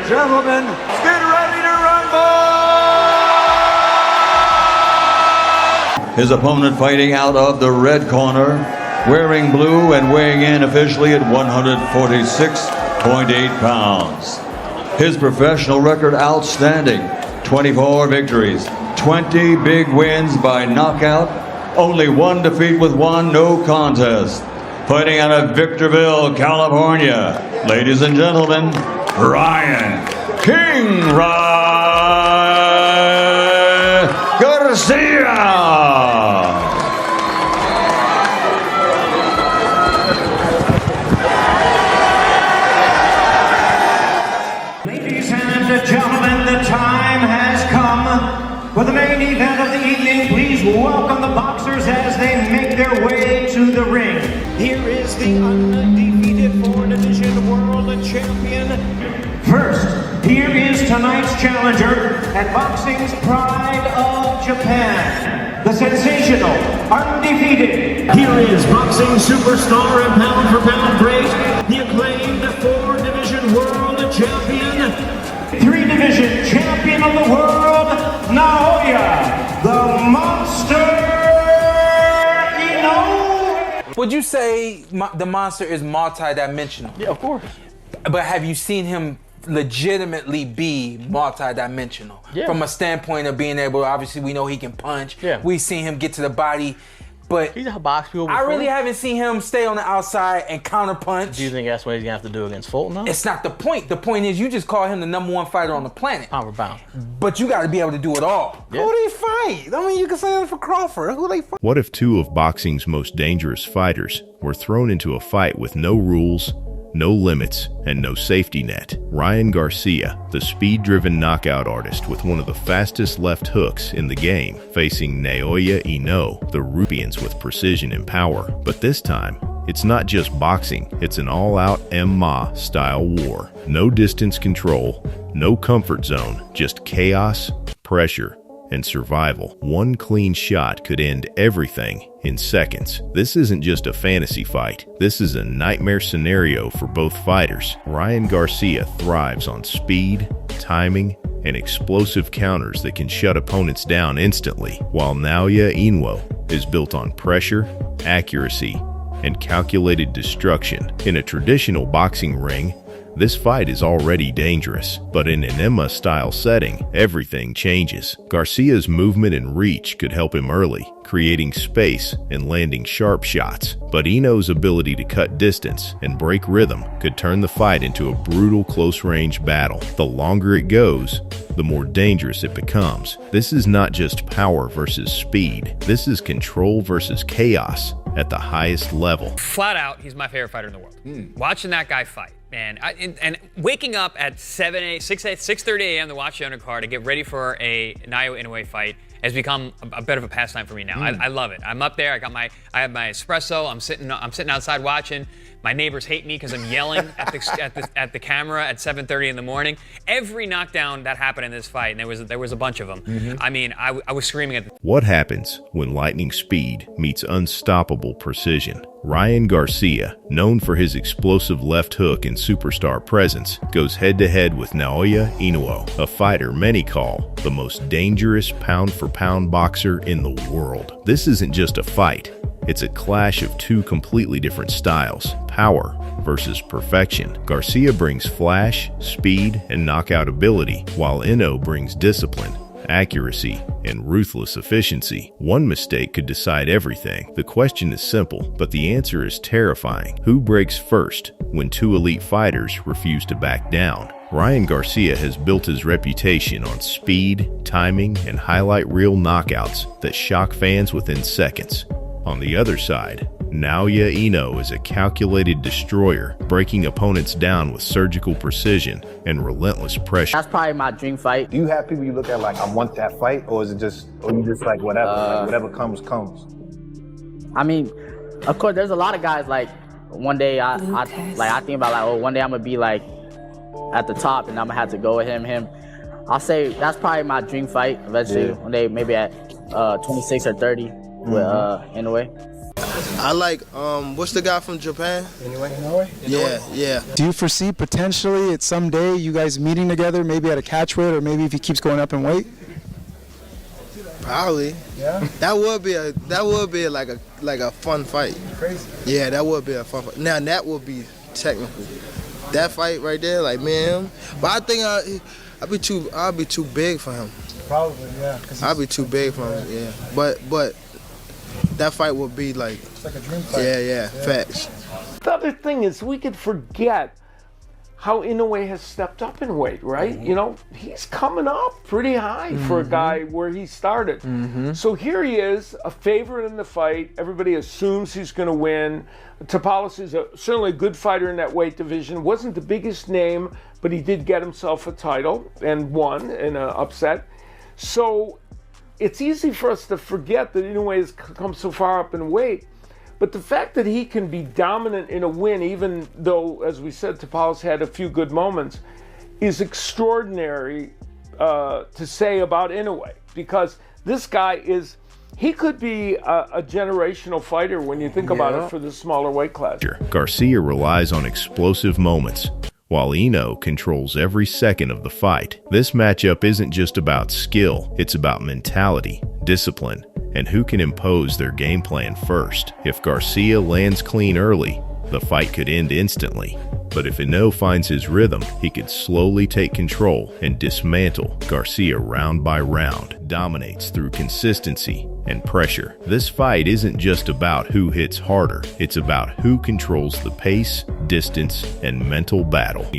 gentlemen, get ready to rumble! His opponent fighting out of the red corner, wearing blue and weighing in officially at 146.8 pounds. His professional record outstanding, 24 victories, 20 big wins by knockout, only one defeat with one no contest. Fighting out of Victorville, California, ladies and gentlemen, Ryan Garcia! Ladies and gentlemen, the time has come for the main event of the evening. Please welcome the boxers as they make their way to the ring. Here is the undefeated four-division world champion. First, here is tonight's challenger at boxing's pride of Japan, the sensational, undefeated. Here is boxing superstar and pound-for-pound great, the acclaimed four-division world champion, three-division champion of the world, Naoya, the Monster Inoue. Would you say the Monster is multi-dimensional? Yeah, of course. But have you seen him legitimately be multi-dimensional? Yeah. From a standpoint of being able, obviously we know he can punch. Yeah. We've seen him get to the body, but He's a box people before. I really haven't seen him stay on the outside and counter punch. Do you think that's what he's gonna have to do against Fulton? It's not the point. The point is you just call him the #1 fighter on the planet. Pound for pound. But you got to be able to do it all. Yeah. Who they fight? I mean, you can say that for Crawford. Who they fight? What if two of boxing's most dangerous fighters were thrown into a fight with no rules, no limits, and no safety net? Ryan Garcia, the speed-driven knockout artist with one of the fastest left hooks in the game, facing Naoya Inoue, the Rupians with precision and power. But this time, it's not just boxing, it's an all-out MMA style war. No distance control, no comfort zone, just chaos, pressure, and survival. One clean shot could end everything in seconds. This isn't just a fantasy fight. This is a nightmare scenario for both fighters. Ryan Garcia thrives on speed, timing, and explosive counters that can shut opponents down instantly, while Naoya Inoue is built on pressure, accuracy, and calculated destruction. In a traditional boxing ring, this fight is already dangerous, but in an MMA-style setting, everything changes. Garcia's movement and reach could help him early, creating space and landing sharp shots. But Inoue's ability to cut distance and break rhythm could turn the fight into a brutal close-range battle. The longer it goes, the more dangerous it becomes. This is not just power versus speed. This is control versus chaos at the highest level. Flat out, he's my favorite fighter in the world. Watching that guy fight, man, and waking up at 6:30 a.m. to watch the undercard to get ready for a Naoya Inoue fight has become a bit of a pastime for me now. I love it. I'm up there. I have my espresso. I'm sitting outside watching. My neighbors hate me because I'm yelling at the camera at 7:30 in the morning. Every knockdown that happened in this fight, and there was a bunch of them. I mean, I was screaming at. What happens when lightning speed meets unstoppable precision? Ryan Garcia, known for his explosive left hook and superstar presence, goes head-to-head with Naoya Inoue, a fighter many call the most dangerous pound-for-pound boxer in the world. This isn't just a fight. It's a clash of two completely different styles, power versus perfection. Garcia brings flash, speed, and knockout ability, while Inoue brings discipline, accuracy, and ruthless efficiency. One mistake could decide everything. The question is simple, but the answer is terrifying. Who breaks first when two elite fighters refuse to back down? Ryan Garcia has built his reputation on speed, timing, and highlight reel knockouts that shock fans within seconds. On the other side, Naoya Inoue is a calculated destroyer, breaking opponents down with surgical precision and relentless pressure. That's probably my dream fight. Do you have people you look at like, I want that fight, or is it just, or you just like whatever, like whatever comes, comes? I mean, of course, there's a lot of guys like one day I think about like, oh, one day I'm gonna be like at the top and I'm gonna have to go with him. I'll say that's probably my dream fight eventually. One day, maybe at 26 or 30 with Inoue. I like, what's the guy from Japan? Inoue? Yeah. Do you foresee potentially at some day you guys meeting together, maybe at a catch weight, or maybe if he keeps going up in weight? Probably. Yeah. That would be like a fun fight. Crazy. Yeah, that would be a fun fight. Now that would be technical. That fight right there, like me and him. But I think I'd be too big for him. Probably, yeah. I'd be too big for him. Yeah. But that fight would be like. It's like a dream fight. Yeah. Facts. The other thing is we could forget how Inoue has stepped up in weight, right? Mm-hmm. You know, he's coming up pretty high for a guy where he started. Mm-hmm. So here he is, a favorite in the fight. Everybody assumes he's going to win. Tapales is certainly a good fighter in that weight division. Wasn't the biggest name, but he did get himself a title and won in an upset. So it's easy for us to forget that Inoue has come so far up in weight. But the fact that he can be dominant in a win, even though, as we said, Tapales had a few good moments, is extraordinary to say about Inoue. Because this guy he could be a generational fighter when you think about it for the smaller weight class. Garcia relies on explosive moments, while Inoue controls every second of the fight. This matchup isn't just about skill, it's about mentality, discipline, and who can impose their game plan first. If Garcia lands clean early, the fight could end instantly. But if Inoue finds his rhythm, he could slowly take control and dismantle Garcia round by round, dominates through consistency and pressure. This fight isn't just about who hits harder, it's about who controls the pace, distance, and mental battle.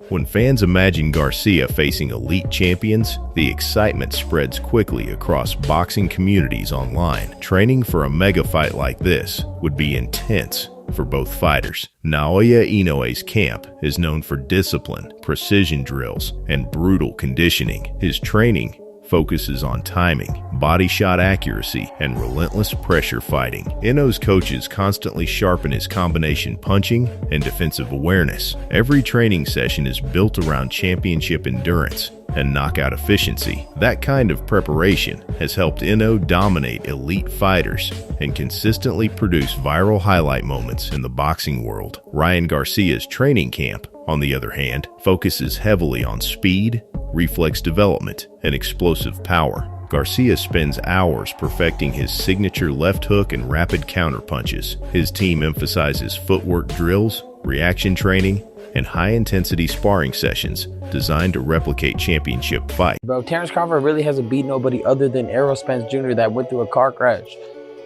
When fans imagine Garcia facing elite champions, the excitement spreads quickly across boxing communities online. Training for a mega fight like this would be intense for both fighters. Naoya Inoue's camp is known for discipline, precision drills, and brutal conditioning. His training focuses on timing, body shot accuracy, and relentless pressure fighting. Inoue's coaches constantly sharpen his combination punching and defensive awareness. Every training session is built around championship endurance and knockout efficiency. That kind of preparation has helped Inoue dominate elite fighters and consistently produce viral highlight moments in the boxing world. Ryan Garcia's training camp, on the other hand, focuses heavily on speed, reflex development, and explosive power. Garcia spends hours perfecting his signature left hook and rapid counter punches. His team emphasizes footwork drills, reaction training, and high-intensity sparring sessions designed to replicate championship fights. Bro, Terrence Crawford really hasn't beat nobody other than Errol Spence Jr. that went through a car crash.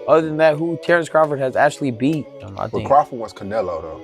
Other than that, who Terrence Crawford has actually beat? I think. But Crawford was Canelo, though.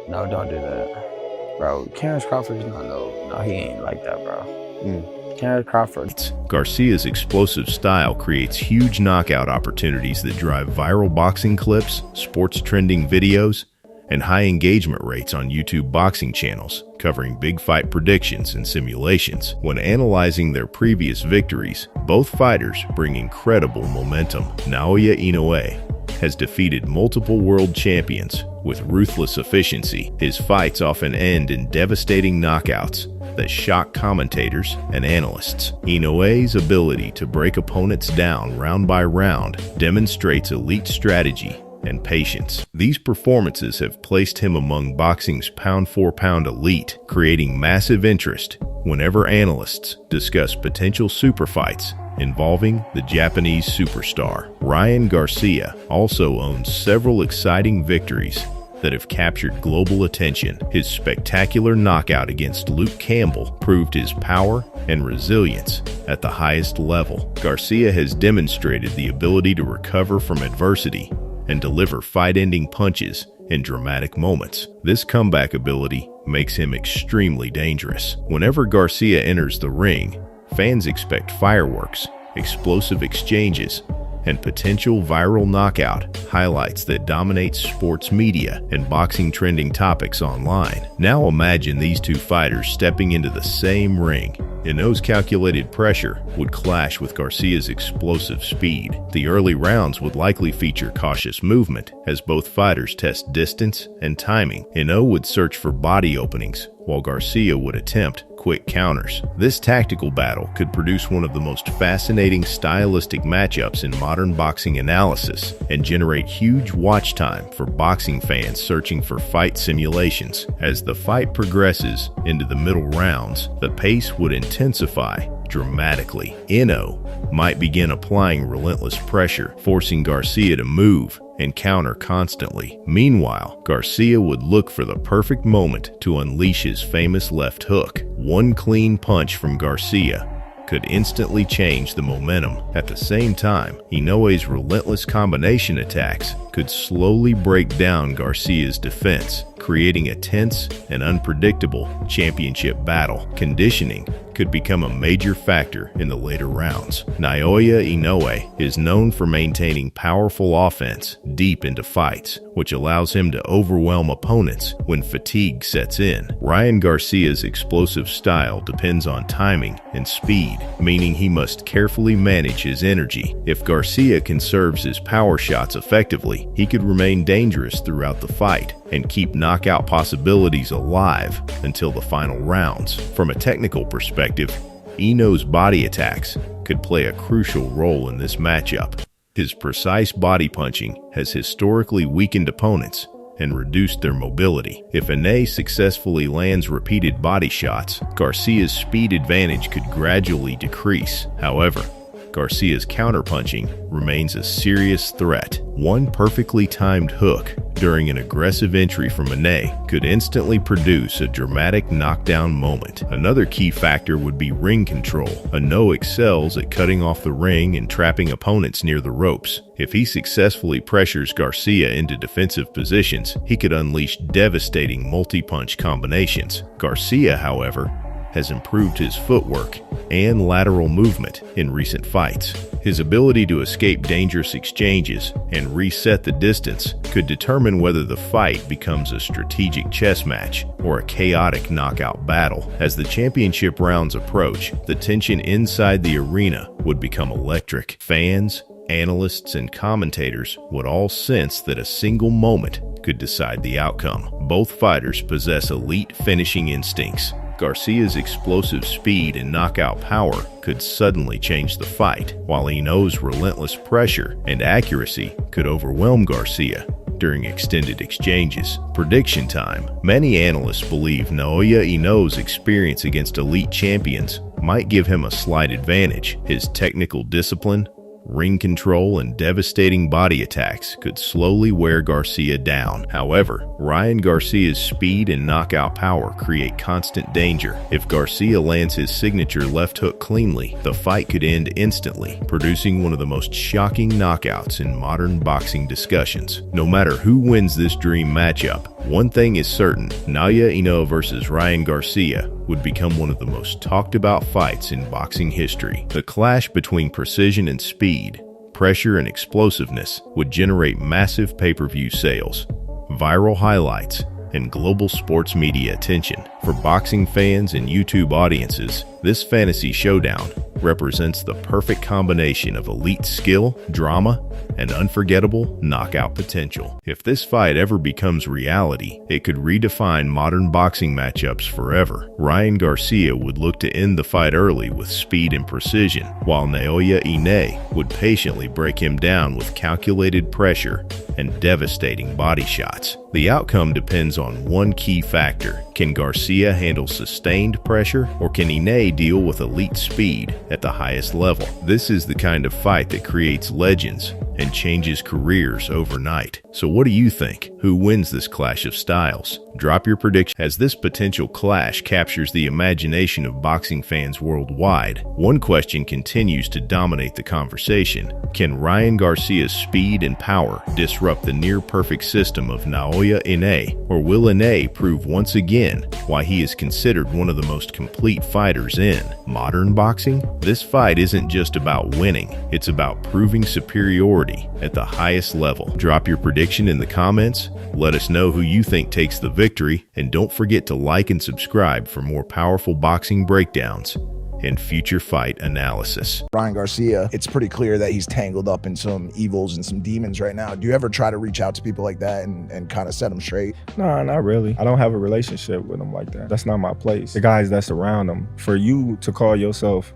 No, don't do that. Bro, Terrence Crawford is not, no, he ain't like that, bro. Terrence Crawford. Garcia's explosive style creates huge knockout opportunities that drive viral boxing clips, sports trending videos, and high engagement rates on YouTube boxing channels, covering big fight predictions and simulations. When analyzing their previous victories, both fighters bring incredible momentum. Naoya Inoue has defeated multiple world champions with ruthless efficiency. His fights often end in devastating knockouts that shock commentators and analysts. Inoue's ability to break opponents down round by round demonstrates elite strategy and patience. These performances have placed him among boxing's pound-for-pound elite, creating massive interest whenever analysts discuss potential super fights involving the Japanese superstar. Ryan Garcia also owns several exciting victories that have captured global attention. His spectacular knockout against Luke Campbell proved his power and resilience at the highest level. Garcia has demonstrated the ability to recover from adversity and deliver fight-ending punches in dramatic moments. This comeback ability makes him extremely dangerous. Whenever Garcia enters the ring, fans expect fireworks, explosive exchanges, and potential viral knockout highlights that dominate sports media and boxing trending topics online. Now imagine these two fighters stepping into the same ring. Inoue's calculated pressure would clash with Garcia's explosive speed. The early rounds would likely feature cautious movement as both fighters test distance and timing. Inoue would search for body openings, while Garcia would attempt quick counters. This tactical battle could produce one of the most fascinating stylistic matchups in modern boxing analysis and generate huge watch time for boxing fans searching for fight simulations. As the fight progresses into the middle rounds, the pace would intensify dramatically. Inoue might begin applying relentless pressure, forcing Garcia to move and counter constantly. Meanwhile, Garcia would look for the perfect moment to unleash his famous left hook. One clean punch from Garcia could instantly change the momentum. At the same time, Inoue's relentless combination attacks could slowly break down Garcia's defense, creating a tense and unpredictable championship battle. Conditioning could become a major factor in the later rounds. Naoya Inoue is known for maintaining powerful offense deep into fights, which allows him to overwhelm opponents when fatigue sets in. Ryan Garcia's explosive style depends on timing and speed, meaning he must carefully manage his energy. If Garcia conserves his power shots effectively, he could remain dangerous throughout the fight and keep knockout possibilities alive until the final rounds. From a technical perspective, Inoue's body attacks could play a crucial role in this matchup. His precise body punching has historically weakened opponents and reduced their mobility. If Inoue successfully lands repeated body shots, Garcia's speed advantage could gradually decrease. However, Garcia's counterpunching remains a serious threat. One perfectly timed hook during an aggressive entry from Inoue could instantly produce a dramatic knockdown moment. Another key factor would be ring control. Inoue excels at cutting off the ring and trapping opponents near the ropes. If he successfully pressures Garcia into defensive positions, he could unleash devastating multi-punch combinations. Garcia, however, has improved his footwork and lateral movement in recent fights. His ability to escape dangerous exchanges and reset the distance could determine whether the fight becomes a strategic chess match or a chaotic knockout battle. As the championship rounds approach, the tension inside the arena would become electric. Fans, analysts, and commentators would all sense that a single moment could decide the outcome. Both fighters possess elite finishing instincts. Garcia's explosive speed and knockout power could suddenly change the fight, while Inoue's relentless pressure and accuracy could overwhelm Garcia during extended exchanges. Prediction time. Many analysts believe Naoya Inoue's experience against elite champions might give him a slight advantage. His technical discipline, ring control, and devastating body attacks could slowly wear Garcia down. However, Ryan Garcia's speed and knockout power create constant danger. If Garcia lands his signature left hook cleanly, the fight could end instantly, producing one of the most shocking knockouts in modern boxing discussions. No matter who wins this dream matchup, one thing is certain: Naoya Inoue versus Ryan Garcia would become one of the most talked about fights in boxing history. The clash between precision and speed, pressure and explosiveness would generate massive pay-per-view sales, viral highlights, and global sports media attention. For boxing fans and YouTube audiences, this fantasy showdown represents the perfect combination of elite skill, drama, and unforgettable knockout potential. If this fight ever becomes reality, it could redefine modern boxing matchups forever. Ryan Garcia would look to end the fight early with speed and precision, while Naoya Inoue would patiently break him down with calculated pressure and devastating body shots. The outcome depends on one key factor: can Garcia handle sustained pressure, or can Inoue deal with elite speed at the highest level? This is the kind of fight that creates legends and changes careers overnight. So what do you think? Who wins this clash of styles? Drop your prediction, as this potential clash captures the imagination of boxing fans worldwide. One question continues to dominate the conversation: can Ryan Garcia's speed and power disrupt the near-perfect system of Naoya Inoue, or will Inoue prove once again why he is considered one of the most complete fighters in modern boxing? This fight isn't just about winning, it's about proving superiority at the highest level. Drop your prediction in the comments, let us know who you think takes the victory, and don't forget to like and subscribe for more powerful boxing breakdowns and future fight analysis. Ryan Garcia, it's pretty clear that he's tangled up in some evils and some demons right now. Do you ever try to reach out to people like that and kind of set them straight? Nah, not really. I don't have a relationship with them like that. That's not my place. The guys that's around them. For you to call yourself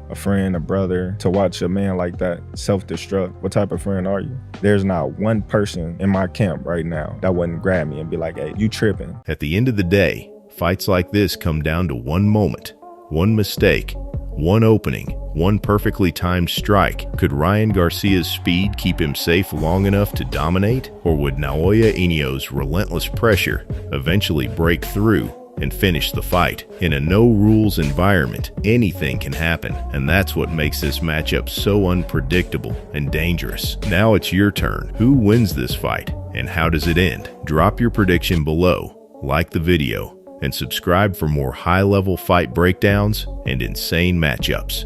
a friend, a brother, to watch a man like that self-destruct, what type of friend are you? There's not one person in my camp right now that wouldn't grab me and be like, hey, you tripping. At the end of the day, fights like this come down to one moment, one mistake, one opening, one perfectly timed strike. Could Ryan Garcia's speed keep him safe long enough to dominate? Or would Naoya Inoue's relentless pressure eventually break through and finish the fight? In a no-rules environment, anything can happen, and that's what makes this matchup so unpredictable and dangerous. Now it's your turn. Who wins this fight, and how does it end? Drop your prediction below, like the video, and subscribe for more high-level fight breakdowns and insane matchups.